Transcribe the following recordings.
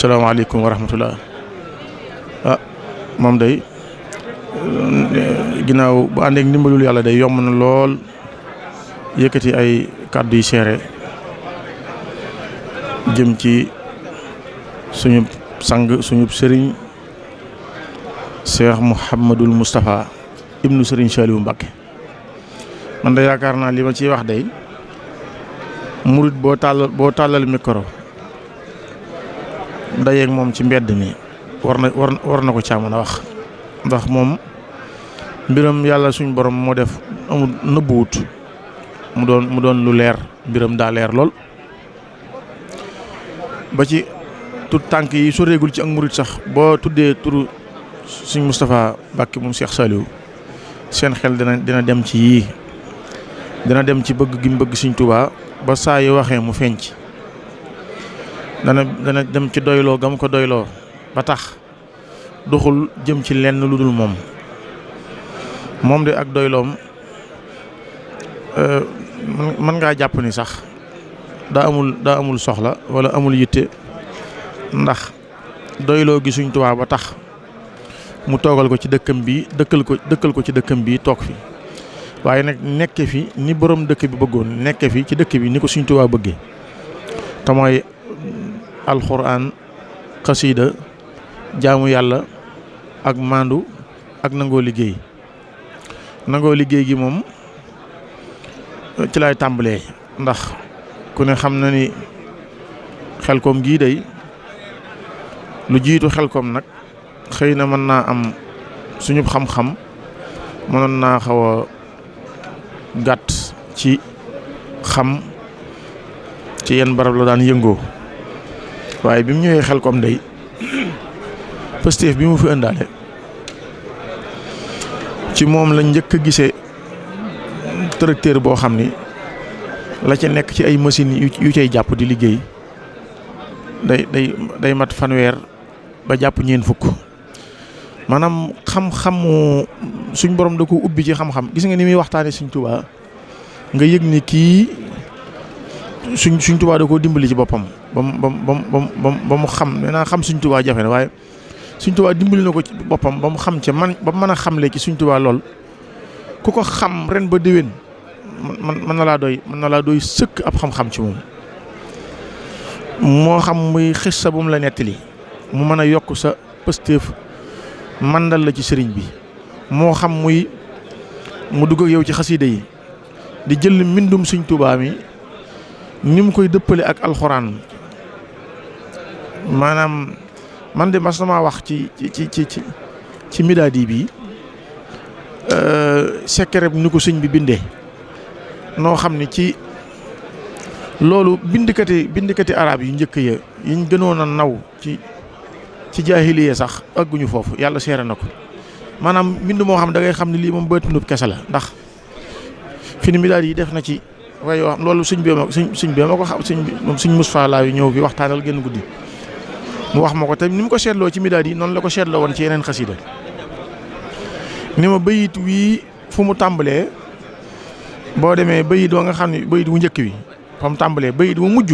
salaamaaleykum wa rahmatullah. Moom day ginnaaw bu àndeek ndimbalul yàlla day yomb na lool yëkkati ay kàddu yu seere jëm ci suñu sang suñu sëriñ Cheikh Mouhamadul Moustapha ibnu sëriñ Saliou Mbacké. man de yaakaar naa li ma ciy wax day murit boo tàllal micro dayeeg moom ci mbedd mi war na ko caa mën a wax, ndax moom mbiram yàlla suñ borom moo def amul nëbbuwut mu doon lu leer, mbiram daa leer lool. ba ci tut tànk yi soreegul ci ak murit sax boo tuddee turu suñ Moustapha Mbacké moom Cheikh Saliou seen xel dina dem ci yii, dina dem ci bëgg gi mu bëgg Sëriñ Tuubaa ba saa yu waxee mu feeñ ci, dana dem ci doyloo gam ko doyloo ba tax doxul jëm ci lenn lu dul moom de ak doyloom mën ngaa jàpp ni sax daa amul soxla wala amul yitte, ndax doyloo gi Sëriñ Tuubaa ba tax mu toogal ko ci dëkkam bi dëkkal ko ci dëkkam bi toog fi, waaye nag nekke fi ni borom dëkk bi bëggoon, nekke fi ci dëkk bi ni ko Sëriñ Tuubaa bëggee, te mooy alxuraan, xasiida, jaamu yàlla ak maandu ak nangoo liggéey gi moom ci lay tàmbalee, ndax ku ne xam na ni Xelkom gii day lu jiitu Xelkom nag xëy na mën naa am suñu xam-xam mënoon naa xaw a gàtt ci xam ci yenn barab la daan yëngoo, waaye bi mu ñëwee Xelkom day Pastef bi mu fi ëndaale ci moom la njëkk a gisee tracteur boo xam ni la ca nekk ci ay machines yu cay jàpp di liggéey day mat fanweer ba jàpp ñeen fukk. maanaam xam-xamu suñ borom da ko ubbi ci xam-xam, gis nga ni muy waxtaanee Sëriñ Tuubaa nga yëg ni kii Sëriñ Tuubaa da koo dimbali ci boppam ba mu xam, nee naa xam Sëriñ Tuubaa jafe na, waaye Sëriñ Tuubaa dimbali na ko ci boppam ba mu xam ca ba mën a xamle ci Sëriñ Tuubaa lool ku ko xam ren ba déwén mën na laa doy sëkk ab xam-xam ci moom. moo xam muy xissa bu mu la nettali mu mën a yokk sa pëstéef mandal la ci sëriñ bi, moo xam mu dugg ak yow ci xasiida yi di jël mbindum Sëriñ Tuubaa mi ni mu koy dëppale ak alxuraan. maanaam man de mas namaa wax ci midaadi bi secret ni ko sëñ bi bindee noo xam ne ci loolu bindikati arab yu njëkk ya yiñ gënoon a naw ci jaahiliya sax agguñu foofu, yàlla seere na ko. maanaam mbind moo xam da ngay xam ne lii moom bëtunub kese la, ndax fi ni midaadi yi def na ci waaye yoo xam loolu sëñ bi ma ko xam, sëñ Moustapha laa yu ñëw fi waxtaanal génn guddi mu wax ma ko te ni mu ko seetloo ci midaad yi noonu la ko seetloo woon ci yeneen xasida. ni ma bayit wii fu mu tàmbalee boo demee bayit wa nga xam ne bayit wu njëkk wi fa mu tàmbalee bayit wu mujj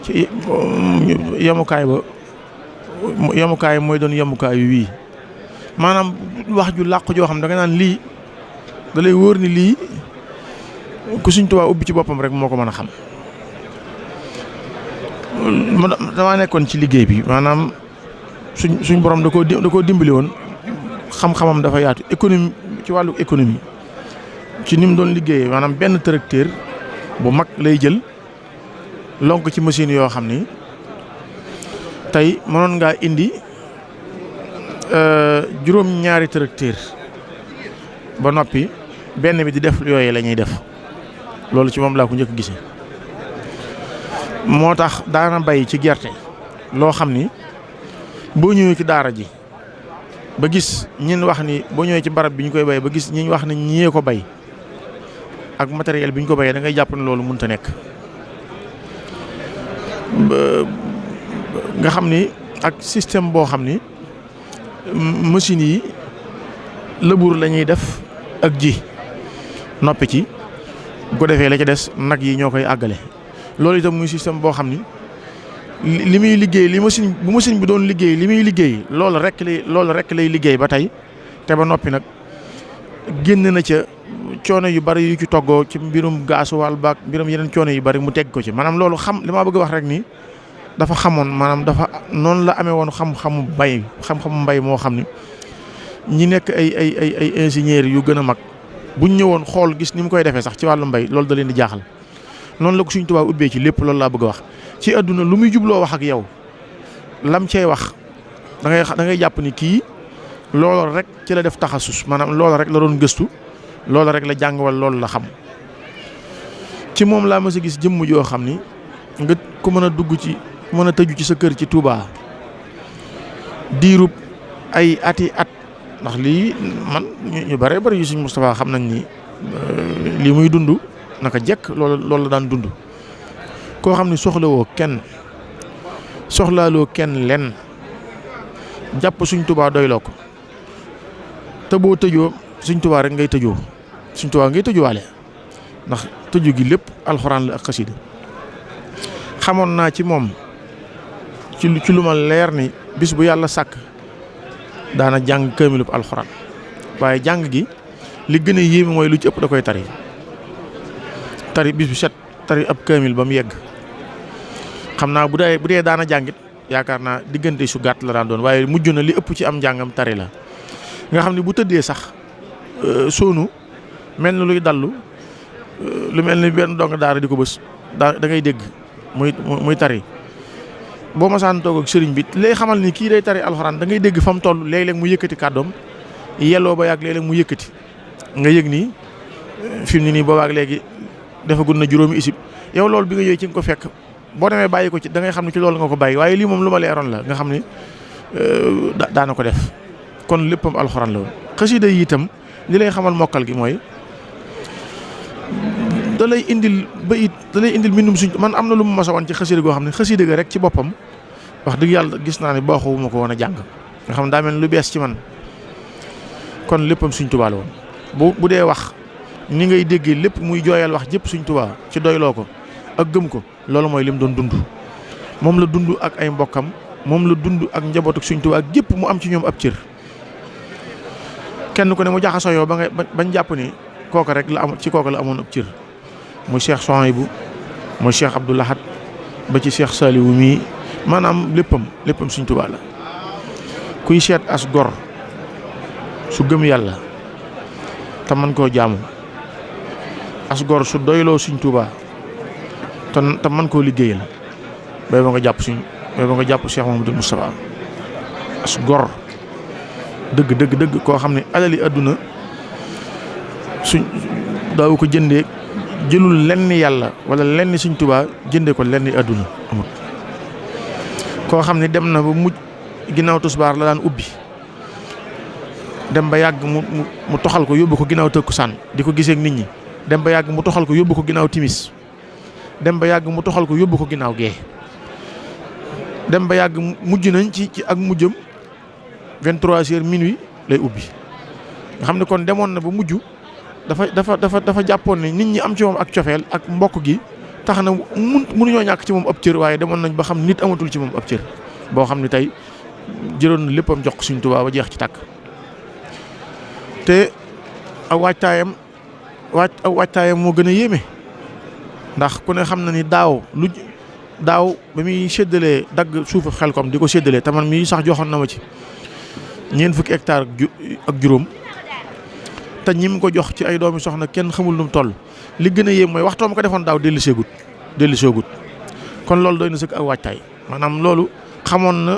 ci yemukaay mooy doon yemukaay wii. maanaam wax ju làq joo xam da nga naan lii da lay wóor ni lii ku Sëriñ Tuubaa ubbi ci boppam rek moo ko mën a xam. damaa nekkoon ci liggéey bi, maanaam suñ borom da koo dimbali woon, xam-xamam dafa yaatu, économie ci wàllu économie ci ni mu doon liggéeyee. maanaam benn tracteur bu mag lay jël lonk ci machine yoo xam ni tey mënoon ngaa indi juróom-ñaari tracteur ba noppi benn bi di def yooyu la ñuy def. loolu ci moom laa ko njëkk gisee. moo tax daana bay ci gerte loo xam ni boo ñëwee ci daara ji ba gis ñin wax ni boo ñëwee ci barab bi ñu koy bay ba gis ñi wax ni ñiyee ko bay ak matériel bi ñu ko bayee da ngay jàpp ne loolu mënut a nekk. nga xam ni ak système boo xam ni machines yi labour la ñuy def ak ji noppi ci bu ko defee la ca des nag yi ñoo koy àggale. loolu itam muy système boo xam ni li muy liggéey li machine bu machine bi doon liggéey li muy liggéey loolu rek lay liggéey ba tey te ba noppi nag génn na ca coono yu bari yu ci toggoo ci mbirum gaasuwaal baak mbirum yeneen coono yu bari mu teg ko ci maanaam loolu xam li ma bëgg a wax rek ni dafa xamoon maanaam dafa noonu la amee woon xam-xamu mbay moo xam ni ñi nekk ay ingénieurs yu gën a mag buñ ñëwoon xool gis ni mu koy defee sax ci wàllu mbay loolu da leen di jaaxal noonu la ko Sëriñ Tuubaa ubbee ci lépp loolu laa bëgg a wax. ci àdduna lu muy jubloo wax ak yow lam cey wax da ngay jàpp ni kii loolu rek ci la def taxasus maanaam loolu rek la doon gëstu loolu rek la jàng wala loolu la xam ci moom laa mës a gis jëmm joo xam ni nga ku mën a dugg ci mën a tëju ci sa kër ci Touba diirub ay ati at ndax lii man ñu bare bari yu Sëriñ Moustapha xam nañ ni lii muy dund naka jekk loolu la daan dund koo xam ni soxlawoo kenn soxlaaloo kenn lenn jàpp Sëriñ Tuubaa doyloo ko te boo tëjoo Sëriñ Tuubaa rek ngay tëjoo Sëriñ Tuubaa ngay tëjuwaale ndax tëju gi lépp alxuraan la ak xasida xamoon naa ci moom ci lu ma leer ni bis bu yàlla sàkk daana jàng kaamilub alxuraan waaye jàng gi li gën a yéeme mooy lu ci ëpp da koy tari bis bu set tari ab kaamil ba mu yegg xam naa bu dee daana jàngit yaakaar naa diggante su gàtt la daan doon waaye mujj na li ëpp ci am njàngam tari la nga xam ne bu tëddee sax soonu mel na luy dallu lu mel ni benn dong daara di ko bës da ngay dégg muy tari boo masaan toog ak sëriñ bi lay xamal ni kii day tari alxuraan da ngay dégg fa mu toll léeg-léeg mu yëkkati kàddoom yelloo ba yàgg léeg-léeg mu yëkkati nga yëg nii fi mu ne nii boobaak léegi defagul na juróomi isib yow loolu bi nga yooyu ci nga ko fekk boo demee bàyyi ko ci da ngay xam ne ci loolu nga ko bàyyi waaye lii moom lu ma leeroon la nga xam ne daana ko def kon léppam alxuraan la woon. xasida yi itam li lay xamal mokkal gi mooy da lay indil mbindum suñ man am na lu mu mas a woon ci xasida goo xam ne xasida ga rek ci boppam wax dëgg yàlla gis naa ne baaxoowuma ko woon a jàng nga xam ne daa mel lu bees ci man kon léppam Sëriñ Tuubaa la woon bu dee wax ni ngay déggee lépp muy jooyal wax jëpp Sëriñ Tuubaa ci doyloo ko ak gëm ko loolu mooy lim doon dund moom la dund ak ay mbokkam moom la dund ak njabootu Sëriñ Tuubaa ak gépp mu am ci ñoom ab cër kenn ku ne mu jaxasoo yow bañ jàpp ni kooka rek la am ci kooka la amoon ab cër muy Cheikh Souhaïbou muy Cheikh Abdou Lahad ba ci Cheikh Saliou mii maanaam léppam Sëriñ Tuubaa la kuy seet as gor su gëm yàlla te man koo jaamu as gor su doyloo Sëriñ Tuubaa te man koo liggéeyal bay ba nga jàpp Cheikh Mouhamadoul Moustapha as gor dëgg koo xam ne alali àdduna suñ daawu ko jëndee jëlul lenn yàlla wala lenn Sëriñ Tuubaa jëndee ko lenn àdduna amut koo xam ne dem na ba mujj ginnaaw tusbaar la daan ubbi dem ba yàgg mu toxal ko yóbbu ko ginnaaw takkusaan di ko gisee ak nit ñi dem ba yàgg mu toxal ko yóbbu ko ginnaaw timis dem ba yàgg mu toxal ko yóbbu ko ginnaaw gee dem ba yàgg mujj nañ ci ak mujjam 23h minuit lay ubbi nga xam ne kon demoon na ba mujj dafa jàppoon ne nit ñi am ci moom ak cofeel ak mbokk gi tax na mënuñoo ñàkk ci moom ab cër waaye demoon nañ ba xam nit amatul ci moom ab cër boo xam ne tey jëloon na léppam jox ko Sëriñ Tuubaa ba jeex ci tàkk te ak waajtaayam moo gën a yéeme ndax ku ne xam na ni daaw ba muy séddalee dagg suufu Xelkom di ko séddalee te man mii sax joxoon na ma ci ñeent fukki hectare ak juróom te ñi mu ko jox ci ay doomi soxna kenn xamul nu mu toll li gën a yéem mooy waxtoo ma ko defoon daaw dellu seegut kon loolu doy na sëkk ak waajtaay maanaam loolu xamoon na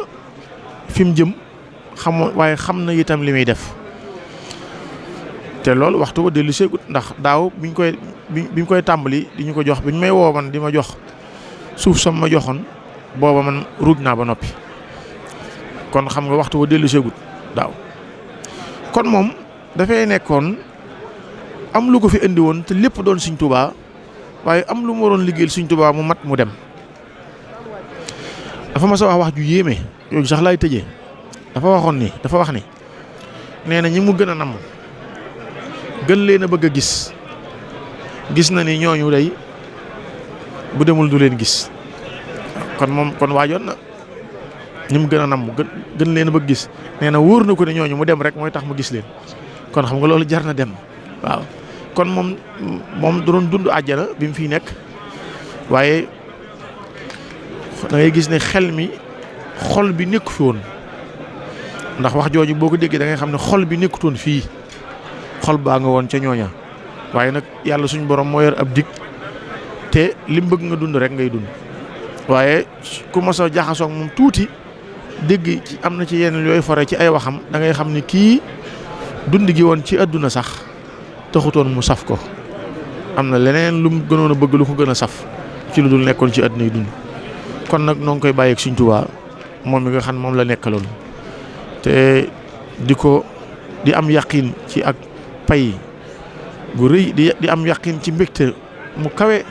fi mu jëm waaye xam na itam li muy def te loolu waxtu ba dellu seegut ndax daaw bi ñu koy tàmbali di ñu ko jox bi ñu may woo man di ma jox suuf sam ma joxoon booba man ruuj naa ba noppi kon xam nga waxtu ba dellu seegut daaw kon moom dafay nekkoon am lu ko fi indi woon te lépp doon Sëriñ Tuubaa waaye am lu mu waroon liggéeyal Sëriñ Tuubaa mu mat mu dem dafa ma sa wax ju yéeme yooyu sax laay tëjee dafa wax ni nee na ñi mu gën a namm gën leen a bëgg a gis na ni ñooñu day bu demul du leen gis kon waajoon na ñi mu gën a namm gën leen ba gis nee na wóor na ko ne ñooñu mu dem rek mooy tax mu gis leen kon xam nga loolu jar na dem waaw. kon moom doon dund àjjana bi mu fiy nekk waaye da ngay gis ne xel mi xol bi nekku fi woon ndax wax jooju boo ko déggee da ngay xam ne xol bi nekkutoon fii xol baa nga woon ca ñooña waaye nag yàlla suñu borom moo yor ab dig te lim bëgg nga dund rek ngay dund waaye ku mos a jaxasoo moom tuuti dégg ci am na ci yenn yooyu fore ci ay waxam da ngay xam ni kii dund gi woon ci àdduna sax taxutoon mu saf ko am na leneen lu mu gënoon a bëgg lu ko gën a saf ci lu dul nekkoon ci àdduna yi dund kon nag noo ngi koy bàyyeeg Sëriñ Tuubaa moom mi nga xam moom la nekkaloon te di am yaqin ci ak pay gu rëy di am yaqin ci mbégte mu kawe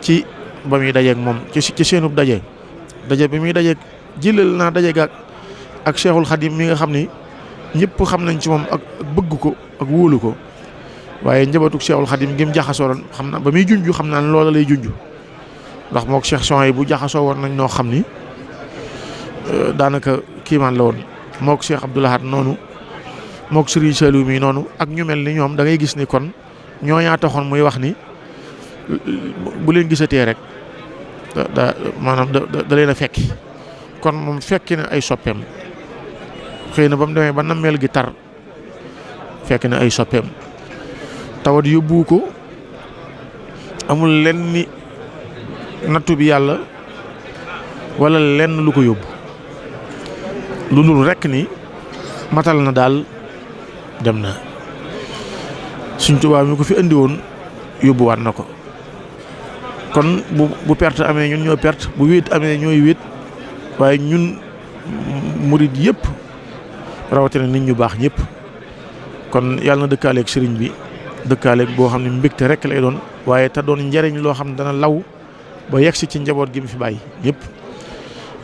ci ba muy dajeeg moom ci seenub daje bi muy dajeeg jëlal naa daje gaag ak Cheikhul Khadim mi nga xam ni ñëpp xam nañ ci moom ak bëgg ko ak wóolu ko waaye njabootu Cheikhul Khadim gi mu jaxasoo doon xam naa ba muy junj xam naa ne loola lay junj ndax moog Cheikh Souhaïbou bu jaxasoo woon nañ noo xam ni daanaka kiimaan la woon moog Cheikh Abdoul Ahad noonu moog Serigne Saliou mi noonu ak ñu mel ni ñoom da ngay gis ni kon ñooñaa taxoon muy wax ni bu leen gisatee rek maanaam da leen a fekki kon moom fekki na ay soppeem xëy na ba mu demee ba nammeel gi tar fekk na ay soppeem tawat yóbbu ko amul lenn ni nattu bi yàlla wala lenn lu ko yóbbu lu dul rekk ni matal na daal dem na Sëriñ Tuubaa mi ko fi andi woon yóbbuwaat na ko kon bu perte amee ñun ñoo perte bu wéet amee ñooy wéet waaye ñun murid yëpp rawatina nit ñu baax ñëpp kon yàlla na dëkkaaleeg sëriñ bi dëkkaaleeg boo xam ne mbégte rek lay doon waaye te doon njariñ loo xam ne dana law ba yegsi ci njaboot gi mu fi bàyyi ñëpp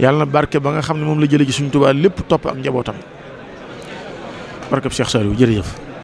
yàlla na barke ba nga xam ne moom la jëlee ci Sëriñ Tuubaa lépp topp ak njabootam barkeb Cheikh Saliou jërëjëf.